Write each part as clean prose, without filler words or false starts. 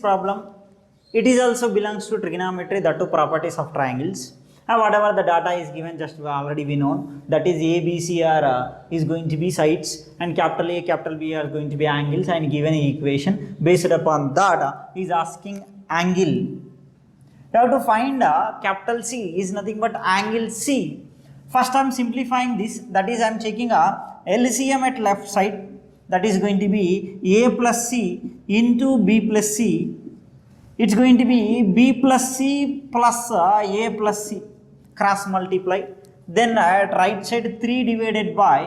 problem, it is also belongs to trigonometry, that to properties of triangles. And whatever the data is given, just already we know that is A, B, C are is going to be sides, and capital A, capital B are going to be angles, and given equation based upon that is asking angle. You have to find capital C is nothing but angle C. First I am simplifying this, that is I am checking a LCM at left side, that is going to be A plus C into B plus C. It's going to be B plus C plus A plus C, cross multiply. Then at right side 3 divided by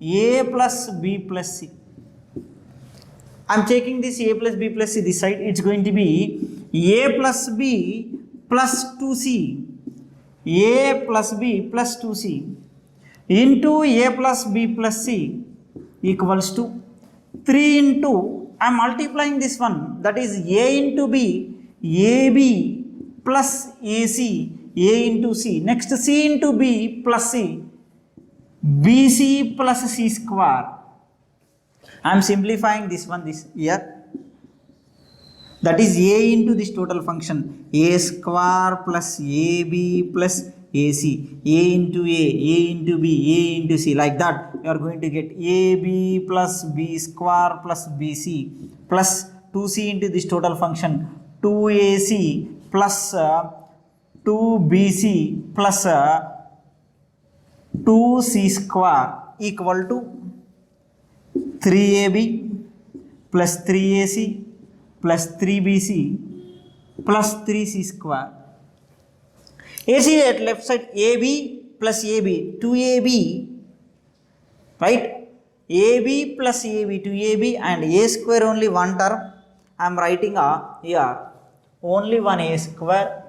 A plus B plus C. I am taking this A plus B plus C this side, it's going to be A plus B plus 2C, A plus B plus 2C into A plus B plus C equals to 3 into, I am multiplying this one, that is A into B, AB plus AC, A into C, next C into B plus C, BC plus C square. I am simplifying this one, this here. That is A into this total function, A square plus AB plus AC, A into A into B, A into C, like that you are going to get AB plus B square plus BC plus 2C into this total function, 2AC plus 2BC plus 2C square equal to 3AB plus 3AC plus 3BC plus 3C square. AC at left side, AB plus AB, 2AB, right? AB plus AB, 2AB, and A square only one term. I am writing here only one A square,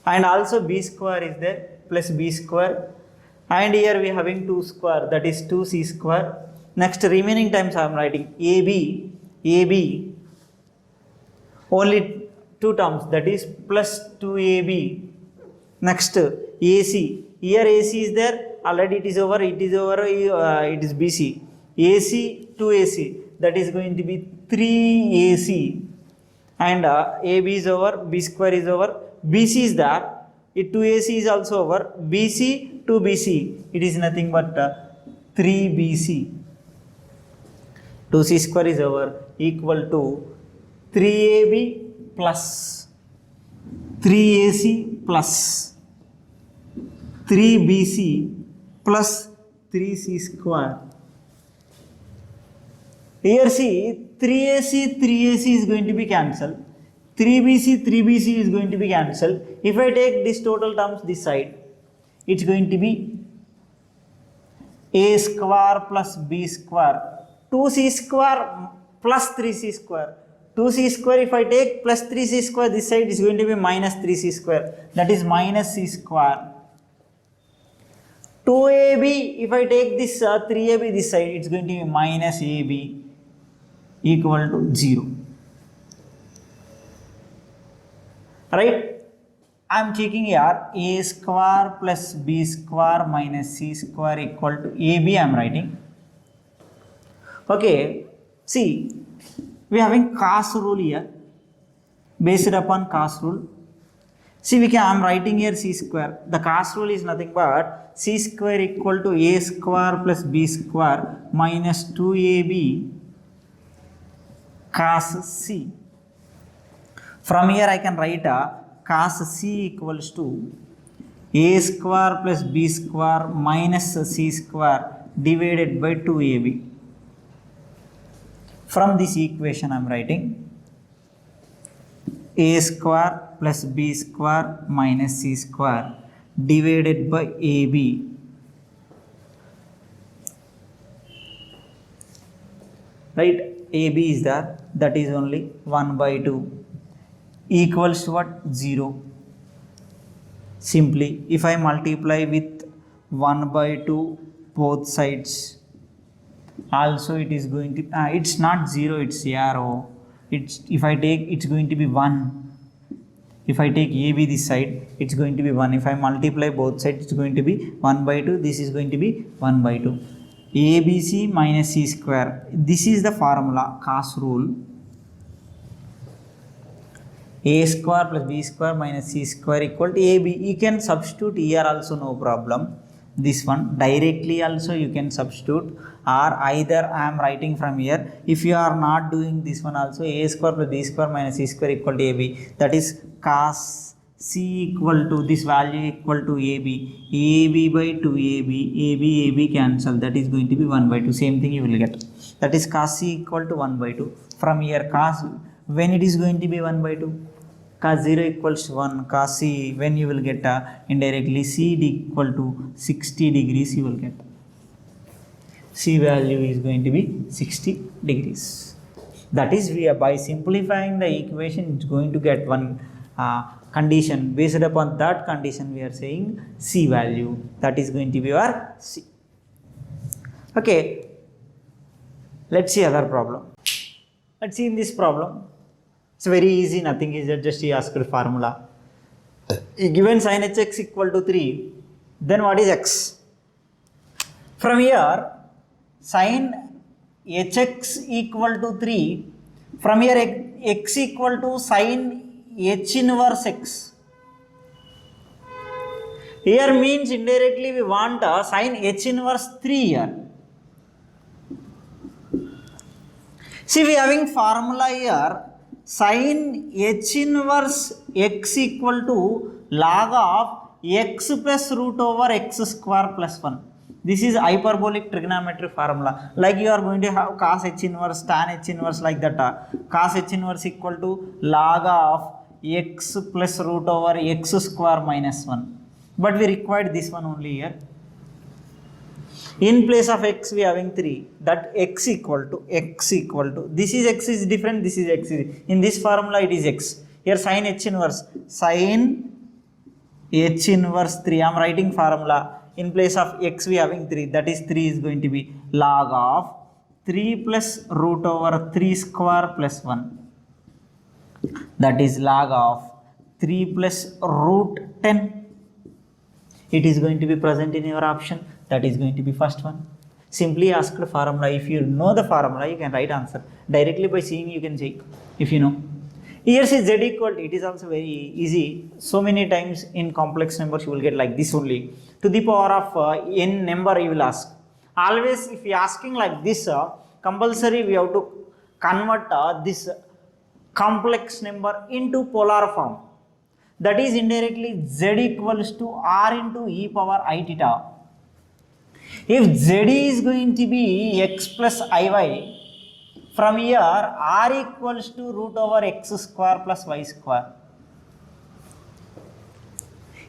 and also B square is there plus B square, and here we are having 2 square, that is 2C square. Next remaining times I am writing AB only 2 terms, that is plus 2AB. Next AC, here AC is there, already it is over, it is BC. AC to AC, that is going to be 3AC, and AB is over, B square is over, BC is there, it 2AC is also over, BC to BC, it is nothing but 3BC. 2C square is over, equal to 3AB plus 3AC plus 3BC plus 3C square. Here see 3AC is going to be cancelled, 3BC is going to be cancelled. If I take this total terms this side, it's going to be A square plus B square, 2C square plus 3C square. 2C square if I take plus 3C square, this side is going to be minus 3C square, that is minus C square. 2AB if I take this 3AB this side, it's going to be minus AB equal to 0. Right? I am checking here A square plus B square minus C square equal to AB I am writing. Okay, see, we are having cos rule here, based upon cos rule. See, I am writing here C square. The cos rule is nothing but C square equal to A square plus B square minus 2AB cos C. From here I can write cos C equals to A square plus B square minus C square divided by 2AB. From this equation I am writing A square plus B square minus C square divided by AB. Right? AB is there, that is only 1 by 2 equals to what? 0. Simply if I multiply with 1 by 2 both sides, also it is going to it's not 0, it's arrow. It's if I take, it's going to be 1. If I take AB this side, it's going to be 1. If I multiply both sides, it's going to be 1 by 2. This is going to be 1 by 2. ABC minus C square. This is the formula, cos rule. A square plus B square minus C square equal to AB. You can substitute here also, no problem. This one directly also you can substitute, or either I am writing from here. If you are not doing this one also, A square plus B square minus C square equal to AB. That is cos C equal to this value equal to AB. AB by 2AB. AB cancel. That is going to be 1 by 2. Same thing you will get. That is cos C equal to 1 by 2. From here cos, when it is going to be 1 by 2? Cos 0 equals 1. Cos C, when you will get indirectly C equal to 60 degrees you will get. C value is going to be 60 degrees. That is, we are, by simplifying the equation, it's going to get one condition. Based upon that condition we are saying C value. That is going to be our C. Okay. Let's see other problem. Let's see in this problem. It's very easy, nothing is there, just he asked formula. Given sin hx equal to 3, then what is x? From here, sin hx equal to 3, from here x equal to sin h inverse x. Here means indirectly we want sin h inverse 3 here. See, we having formula here, sin h inverse x equal to log of x plus root over x square plus 1. This is hyperbolic trigonometry formula. Like you are going to have cos h inverse, tan h inverse, like that. Cos h inverse equal to log of x plus root over x square minus 1. But we required this one only here. In place of x we having 3, that x equal to, this is x is different, this is x is, in this formula it is x. Here sin h inverse 3, I am writing formula. In place of x we having 3, that is 3 is going to be log of 3 plus root over 3 square plus 1. That is log of 3 plus root 10. It is going to be present in your option. That is going to be first one. Simply ask the formula. If you know the formula, you can write answer. Directly by seeing you can check if you know. Here see z equal to, it is also very easy. So many times in complex numbers you will get like this only. To the power of n number you will ask. Always if you are asking like this, compulsory we have to convert this complex number into polar form. That is indirectly z equals to r into e power I theta. If z is going to be x plus iy, from here r equals to root over x square plus y square.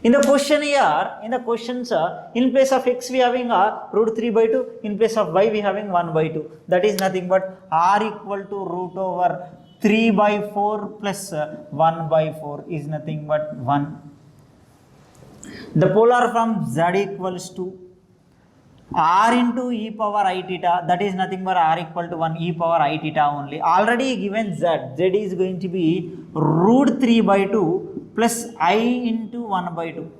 In the question here, in the questions, in place of x we having root 3 by 2, in place of y we having 1 by 2. That is nothing but r equal to root over 3 by 4 plus 1 by 4 is nothing but 1. The polar form z equals to r into e power I theta, that is nothing but r equal to 1 e power I theta only. Already given z is going to be root 3 by 2 plus I into 1 by 2.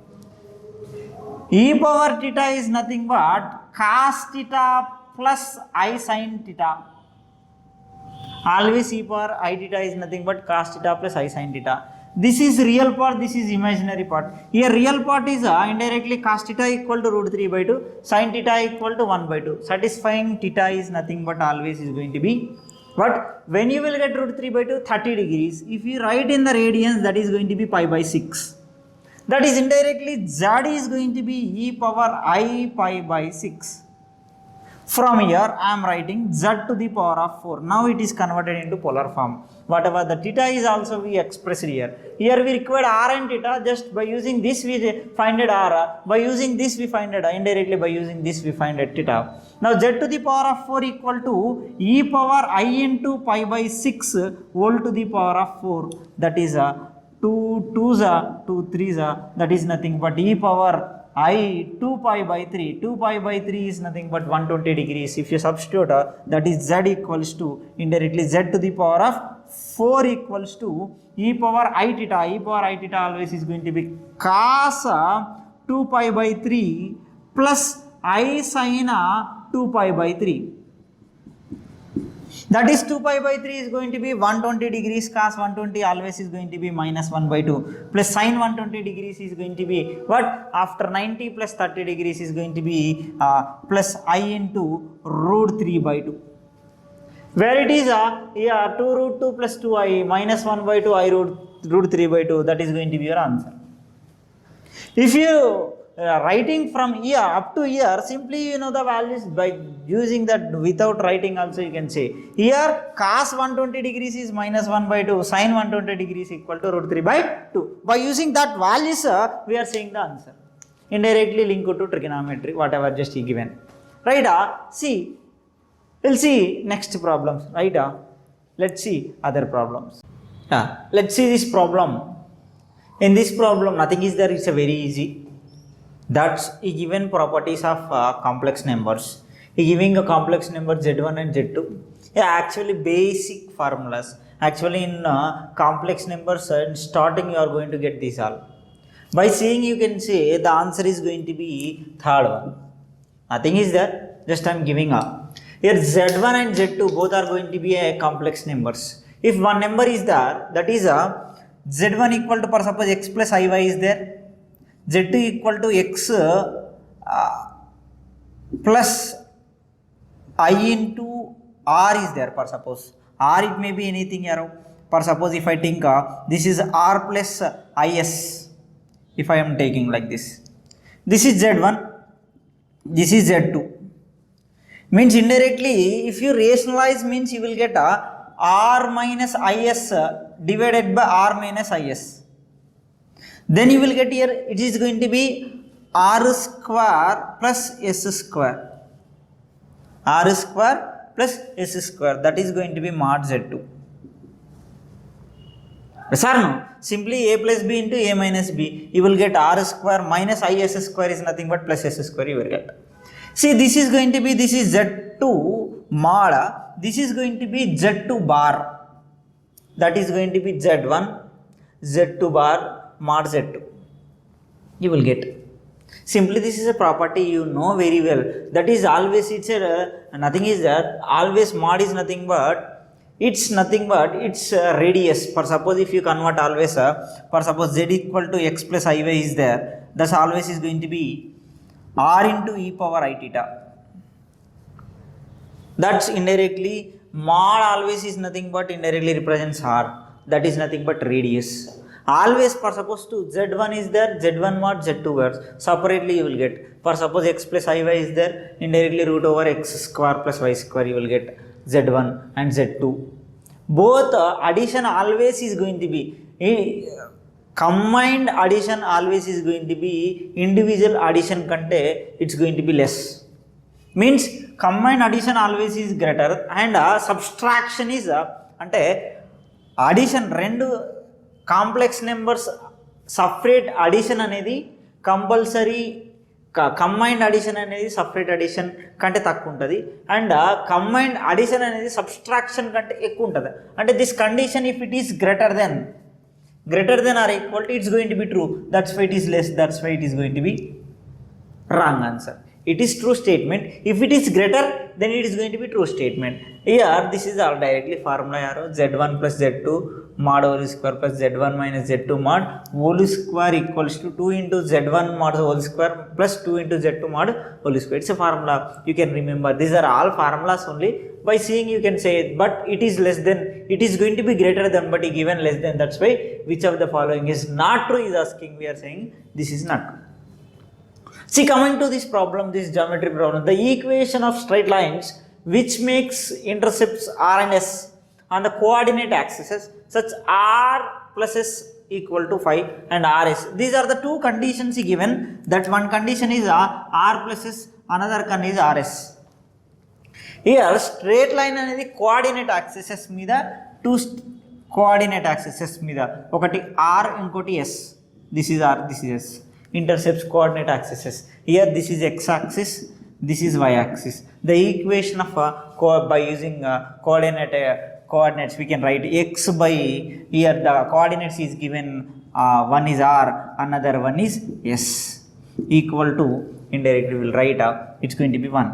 E power theta is nothing but cos theta plus I sin theta. Always e power I theta is nothing but cos theta plus I sin theta. This is real part, this is imaginary part. Here real part is indirectly cos theta equal to root 3 by 2, sin theta equal to 1 by 2. Satisfying theta is nothing but always is going to be. But when you will get root 3 by 2, 30 degrees. If you write in the radians, that is going to be pi by 6. That is indirectly z is going to be e power I pi by 6. From here I am writing z to the power of 4. Now it is converted into polar form. Whatever the theta is also we expressed here. Here we required r and theta. Just by using this we find it r. By using this we find it indirectly. By using this we find it theta. Now z to the power of 4 equal to e power I into pi by 6 whole to the power of 4. That is 2 2s 2 3s. That is nothing but e power I 2 pi by 3. 2 pi by 3 is nothing but 120 degrees. If you substitute, that is z equals to indirectly z to the power of 4 equals to e power I theta. E power I theta always is going to be cos 2 pi by 3 plus I sin 2 pi by 3. That is 2 pi by 3 is going to be 120 degrees, cos 120 always is going to be minus 1 by 2, plus sin 120 degrees is going to be what? After 90 plus 30 degrees is going to be plus I into root 3 by 2. Where it is 2 root 2 plus 2i minus 1 by 2 I root 3 by 2, that is going to be your answer. If you writing from here up to here, simply you know the values by using that. Without writing also you can say here cos 120 degrees is minus 1 by 2, sin 120 degrees equal to root 3 by 2. By using that values we are saying the answer. Indirectly link to trigonometry, whatever just given. Right? See, we'll see next problems. Right? Let's see other problems. Let's see this problem. In this problem nothing is there, it's a very easy. That's a given properties of complex numbers. Giving a complex number z1 and z2. Actually basic formulas. Actually in complex numbers starting you are going to get these all. By seeing you can say the answer is going to be third one. Nothing is there, just I am giving up. Here z1 and z2 both are going to be a complex numbers. If one number is there, that is z1 equal to, for suppose x plus iy is there, z2 equal to x plus I into r is there, for suppose r it may be anything arrow. For suppose if I think this is r plus is, if I am taking like this is z1, this is z2, means indirectly if you rationalize means you will get r minus is divided by r minus is. Then you will get here, it is going to be r square plus s square. R square plus s square, that is going to be mod z2. Yes or no? Simply a plus b into a minus b. You will get r square minus is square is nothing but plus s square you will get. See, this is going to be, this is z2 mod, this is going to be z2 bar. That is going to be z1, z2 bar mod z2. You will get. Simply this is a property you know very well. That is always, it's a nothing is that, always mod is nothing but it's radius. For suppose if you convert always for suppose z equal to x plus iy is there, thus always is going to be r into e power I theta. That's indirectly mod always is nothing but indirectly represents r, that is nothing but radius. Always for suppose to z1 is there, z1 mod z2 words separately you will get. For suppose x plus iy is there, indirectly root over x square plus y square you will get z1 and z2. Both addition always is going to be combined addition always is going to be individual addition kante it's going to be less. Means combined addition always is greater and subtraction is ante addition rendu complex numbers separate addition అనేది compulsory, combined addition అనేది separate addition కంటే తక్కువ ఉంటుంది and combined addition అనేది subtraction కంటే ఎక్కువ ఉంటుంది. అంటే this condition if it is greater than or equal to it's going to be true, that's why it is less, that's why it is going to be wrong answer. It is true statement. If it is greater, then it is going to be true statement. Here this is all directly formula arrow, z1 plus z2 mod whole square plus z1 minus z2 mod whole square equals to 2 into z1 mod whole square plus 2 into z2 mod whole square. It's a formula, you can remember. These are all formulas only. By seeing you can say it, but it is less than, it is going to be greater than, but given less than, that's why which of the following is not true is asking. We are saying this is not true. See, coming to this problem, this geometry problem, the equation of straight lines which makes intercepts r and s on the coordinate axes such r plus s equal to 5 and rs. These are the two conditions given. That one condition is r plus s, another condition is rs. Here straight line అనేది coordinate axes మీద, two coordinate axes మీద, ఒకటి r ఇంకోటి s. This is r, this is s. Intercepts coordinate axes. Here this is x axis, this is y axis. The equation of by using coordinates we can write x by, here the coordinates is given, one is r, another one is s, equal to, indirectly we will write it's going to be 1.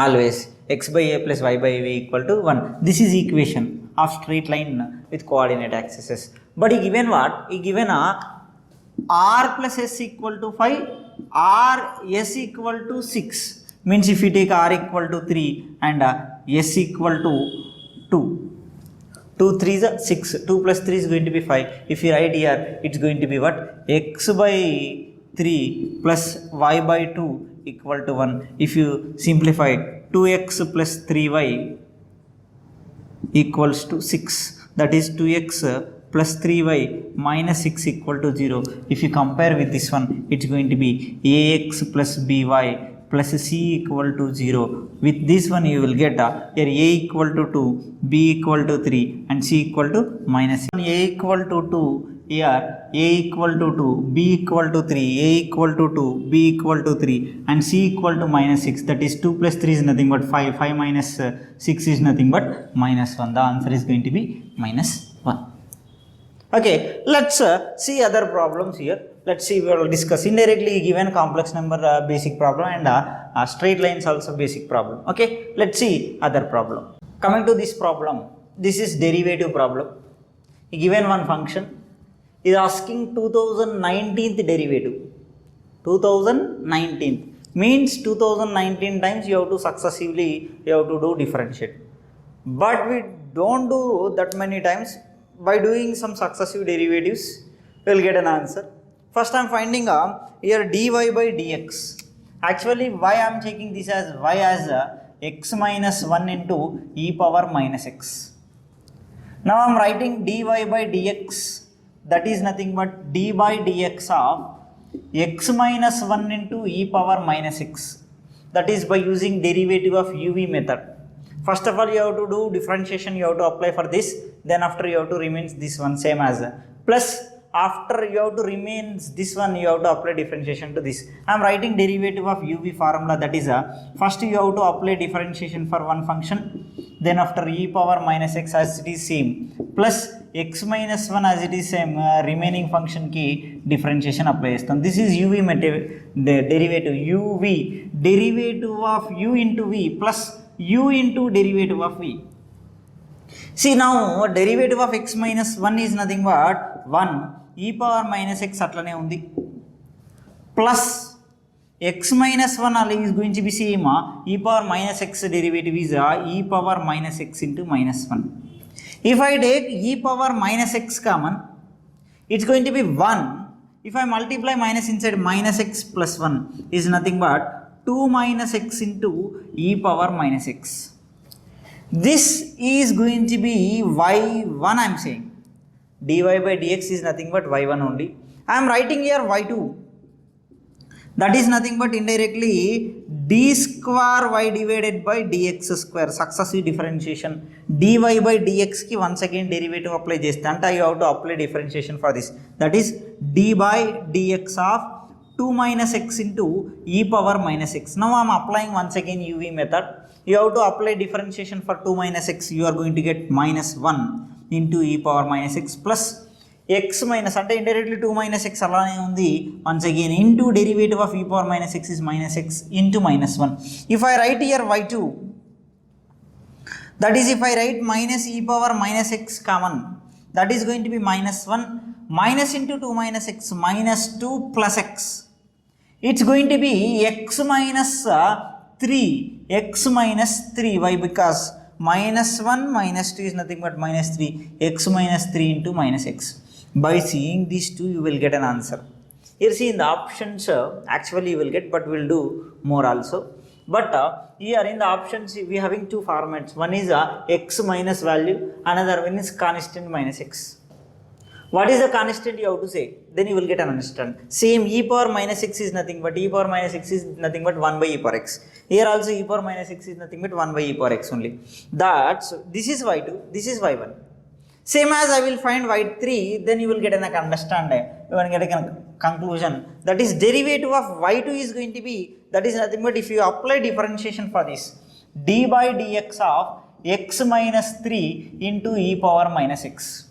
Always x by a plus y by v equal to 1. This is equation of straight line with coordinate axes. But he given what? He given a r plus s equal to 5, r s equal to 6. Means if you take r equal to 3 and s equal to 2. 2 3s are 6. 2 plus 3 is going to be 5. If you write here, it's going to be what? X by 3 plus y by 2 equal to 1. If you simplify, 2x plus 3y equals to 6. That is 2x plus 3y minus 6 equal to 0. If you compare with this one, it's going to be ax plus by plus c equal to 0. With this one you will get here a equal to 2, b equal to 3 and c equal to minus 6. A equal to 2, here a equal to 2, b equal to 3, a equal to 2, b equal to 3 and c equal to minus 6. That is 2 plus 3 is nothing but 5, 5 minus 6 is nothing but minus 1. The answer is going to be minus 1. Okay, let's see other problems here. Let's see, we will discuss indirectly given complex number basic problem and straight lines also basic problem. Okay, let's see other problem. Coming to this problem, this is derivative problem. Given one function is asking 2019th derivative. 2019th means 2019 times you have to successively do differentiate. But we don't do that many times. By doing some successive derivatives, we will get an answer. First I am finding here dy by dx. Actually, why I am taking this as y as x minus 1 into e power minus x. Now I am writing dy by dx. That is nothing but d by dx of x minus 1 into e power minus x. That is by using derivative of uv method. First of all, you have to do differentiation, you have to apply for this, then after you have to remain this one same as plus after you have to remain this one, you have to apply differentiation to this. I am writing derivative of uv formula, that is first you have to apply differentiation for one function, then after e power minus x as it is same plus x minus 1 as it is same, remaining function ki differentiation apply chestam. This is uv derivative, uv derivative of u into v plus u into derivative of v. See now derivative of x minus 1 is nothing but 1 e power minus x atlane undi plus x minus 1 is going to be same e power minus x derivative is e power minus x into minus 1. If I take e power minus x common, it's going to be 1. If I multiply minus inside, minus x plus 1 is nothing but 2 minus x into e power minus x. This is going to be y1. I am saying dy by dx is nothing but y1 only. I am writing here y2. That is nothing but indirectly d square y divided by dx square. Successive differentiation dy by dx ki once again derivative apply chesthe ante you have to apply differentiation for this. That is d by dx of 2 minus x into e power minus x. Now I am applying once again uv method. You have to apply differentiation for 2 minus x. You are going to get minus 1 into e power minus x plus x minus ante indirectly 2 minus x alane undi. Once again into derivative of e power minus x is minus x into minus 1. If I write here y2, that is if I write minus e power minus x common, that is going to be minus 1 minus into 2 minus x minus 2 plus x. It's going to be x minus 3, x minus 3. Why? Because minus 1 minus 2 is nothing but minus 3, x minus 3 into minus x. By seeing these two, you will get an answer. Here see in the options, actually you will get, but we'll do more also. But here in the options, we having two formats. One is x minus value, another one is constant minus x. What is the constant you have to say? Then you will get an understand. Same e power minus x is nothing but e power minus x is nothing but 1 by e power x. Here also e power minus x is nothing but 1 by e power x only. That's this is y2, this is y1. Same as I will find y3, then you will get an understand. You will get a conclusion. That is derivative of y2 is going to be, that is nothing but if you apply differentiation for this, d by dx of x minus 3 into e power minus x.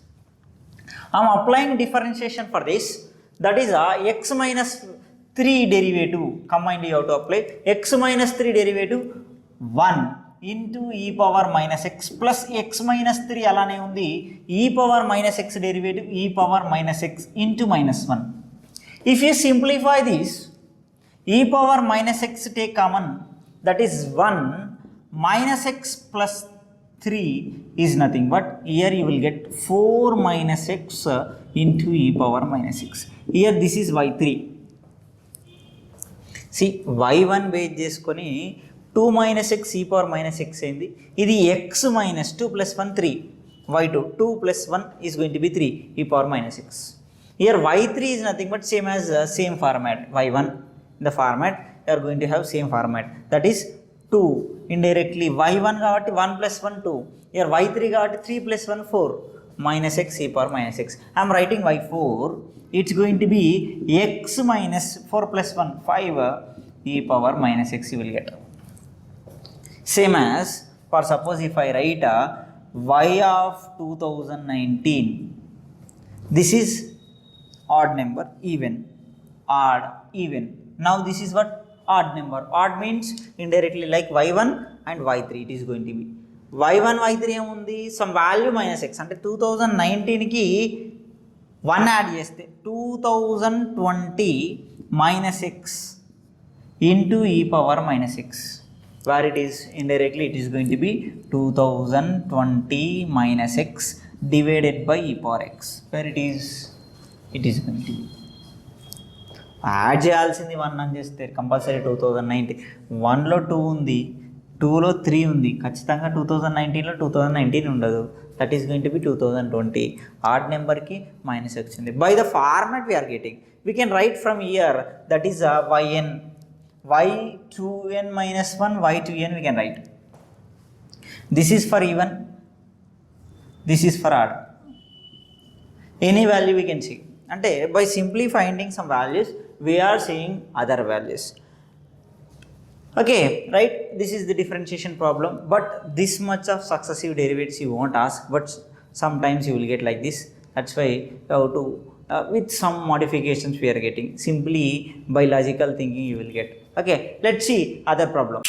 I am applying differentiation for this, that is x minus 3 derivative combined you have to apply, x minus 3 derivative 1 into ఈ power minus X plus X minus 3 అలానే ఉంది. ఈ power minus X derivative ఈ power minus X into minus 1. If you simplify this, e power minus x take common, that is 1 minus x plus 3 is nothing but here you will get 4 minus x into e power minus x. Here this is y3. See y1 base చేసుకొని 2 minus x e power minus x అయింది. ఇది x minus 2 plus 1 3 y2 2 plus 1 is going to be 3 e power minus x. Here y3 is nothing but same as same format y1. The format you are going to have same format, that is 2 indirectly y1 కాబట్టి 1 plus 1 2, here y3 కాబట్టి 3 plus 1 4 minus x e power minus x. I am writing y4, it's going to be x minus 4 plus 1 5 e power minus x you will get. Same as for suppose if I write y of 2019, this is odd number, even, odd, even. Now this is what? Odd number. Odd means indirectly like y1 and y3 it is going to be. y1 y3 ఏముంది, some value minus x అంటే 2019కి 1 add చేస్తే 2020 minus x into e power minus x, where it is indirectly it is going to be 2020 minus x divided by e power x, where it is going to be add చేయాల్సింది 1 అని చేస్తే compulsory 2019. 1లో 2 ఉంది, 2లో 3 ఉంది, ఖచ్చితంగా 2019లో 2019 ఉండదు, that is going to be 2020. Odd నెంబర్కి మైనస్ వచ్చింది. By the format we're getting, we can write from year, that is yn, y2n minus 1 y2n we can write. This is for even, this is for odd. Any value we can see. అంటే by simply finding some values we are seeing other values. Okay, right? This is the differentiation problem, but this much of successive derivatives you won't ask, but sometimes you will get like this. That's why you have to with some modifications we are getting. Simply by logical thinking you will get. Okay, let's see other problem.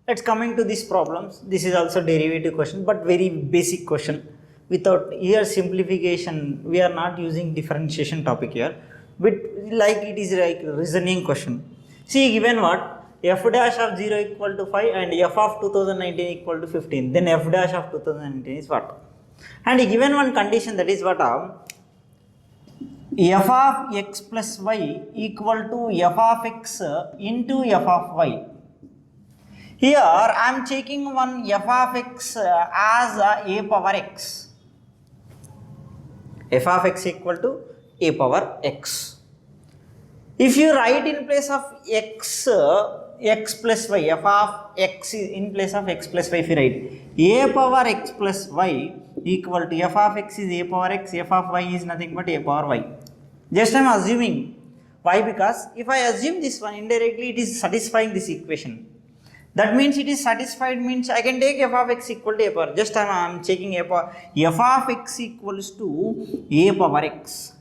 Let's coming to these problems. This is also derivative question, but very basic question. Without here simplification, we are not using differentiation topic here, but like it is like reasoning question. See, given what, f dash of 0 equal to 5 and f of 2019 equal to 15, then f dash of 2019 is what? And given one condition, that is what, f of x plus y equal to f of x into f of y. Here I am taking one f of x as a power x. f of x equal to a power x. If you write in place of x, x plus y, f of x is in place of x plus y, if you write a power x plus y equal to f of x is a power x, f of y is nothing but a power y. Just I am assuming. Why? Because if I assume this one, indirectly it is satisfying this equation. That means it is satisfied, means I can take f of x equal to a power. Just I am checking a power, f of x equals to a power x.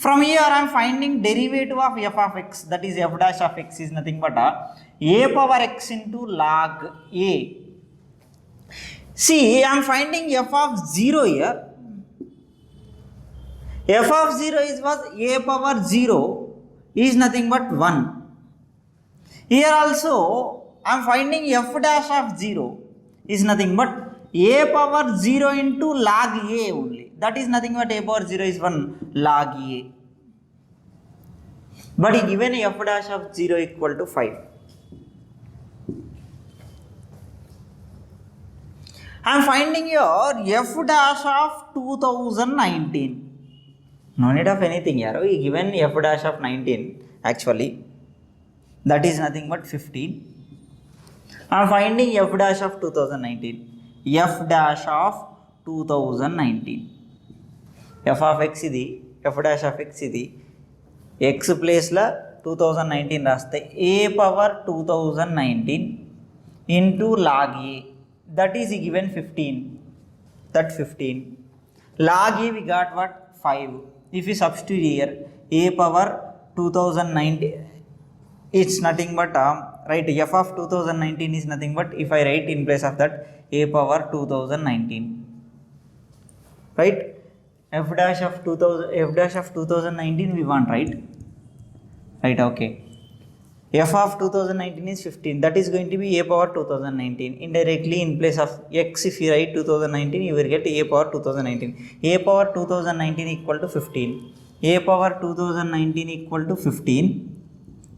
From here I am finding derivative of f of x, that is f dash of x is nothing but a power x into log a. See, I am finding f of 0 here. F of 0 is was a power 0 is nothing but 1. Here also I am finding f dash of 0 is nothing but a power 0 into log a only. That is nothing but a power 0 is 1 log a. But given f dash of 0 equal to 5. I am finding your f dash of 2019. No need of anything here. We given f dash of 19 actually. That is nothing but 15. I am finding f dash of 2019. F dash of 2019. F of x ఇది, f dash of x ఇది. x ప్లేస్లో 2019 రాస్తే a power 2019 into log a. That is given 15. That 15. Log a we got what? 5. If you substitute here a power 2019, it's nothing but right? F of 2019 is nothing but, if I write in place of that, a power 2019, right? F dash of 2019 we want, right? Right, okay. F of 2019 is 15, that is going to be a power 2019. Indirectly in place of x, if you write 2019, you will get a power 2019. A power 2019 equal to 15. A power 2019 equal to 15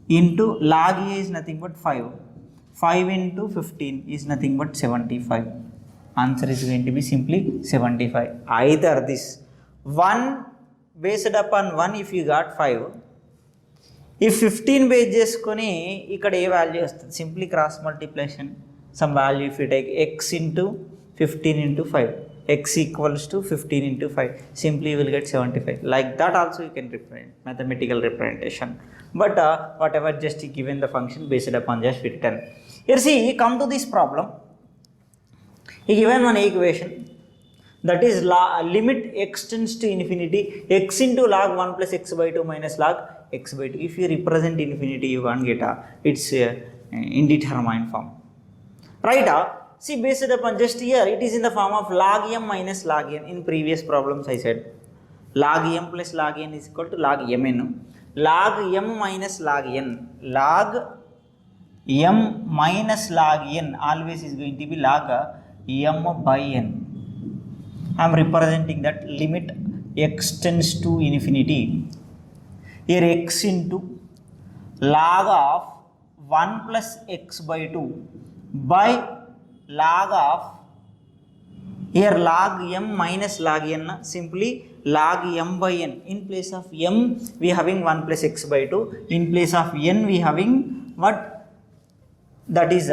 into log a is nothing but 5. 5 into 15 is nothing but 75. Answer is going to be simply 75. Either this 1 based upon 1, if you got 5, if 15 base చేసుకొని ఇక్కడ ఏ value వస్తుంది, simply cross multiplication some value, if you take x into 15 into 5, x equals to 15 into 5, simply you will get 75. Like that also you can represent mathematical representation, but whatever just given the function based upon just written. Here see, come to this problem. He given one equation, that is limit x tends to infinity, x into log 1 plus x by 2 minus log x by 2. If you represent infinity, you can't get its indeterminate form, right? See, based upon just here, it is in the form of log m minus log n. In previous problems I said log m plus log n is equal to log mn. Log m minus log n, log m minus log n always is going to be log m by n. I am representing that limit x tends to infinity. Here x into log of 1 plus x by 2 by log of, here log m minus log n, simply log m by n. In place of m we having 1 plus x by 2, in place of n we having what, that is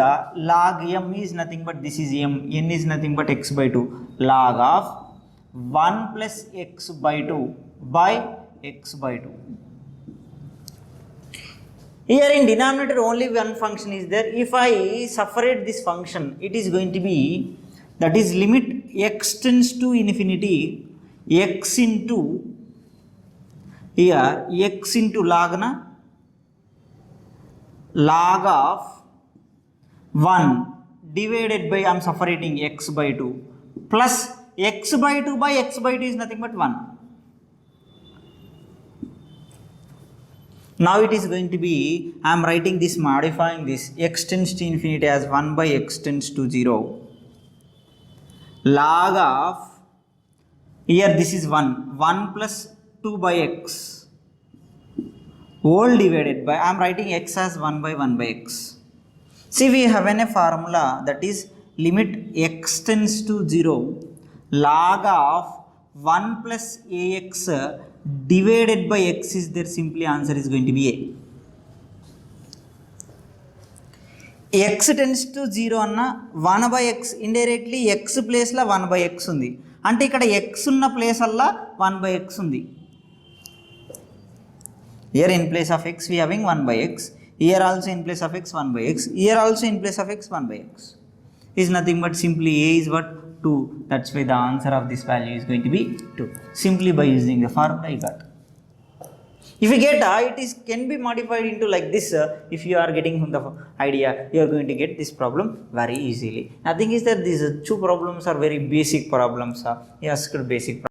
log m is nothing but this is m, n is nothing but x by 2, log of 1 plus x by 2 by x by 2. Here in denominator only one function is there. If I separate this function, it is going to be, that is limit x tends to infinity, x into, here x into log of 1 divided by, I am separating x by 2, plus x by 2 by x by 2 is nothing but 1. Now it is going to be, I am writing this, modifying this, x tends to infinity as 1 by x tends to 0, log of, here this is 1 plus 2 by x, whole divided by, I am writing x as 1 by 1 by x. See, we have a formula, that is limit x tends to 0, log of 1 plus ax divided by x is there, simply answer is going to be a. X tends to 0 అన్న 1 by x, indirectly x place లో 1 by x ఉంది, అంటే ఇక్కడ x ఉన్న place Allah 1 by x ఉంది. Here in place of x we having 1 by x, here also in place of x 1 by x, here also in place of x 1 by x, is nothing but simply a is what, 2. That's why the answer of this value is going to be 2, simply by using the formula I got. If you get it is can be modified into like this, if you are getting the idea, you are going to get this problem very easily. Nothing is that these two problems are very basic problems, yes, basic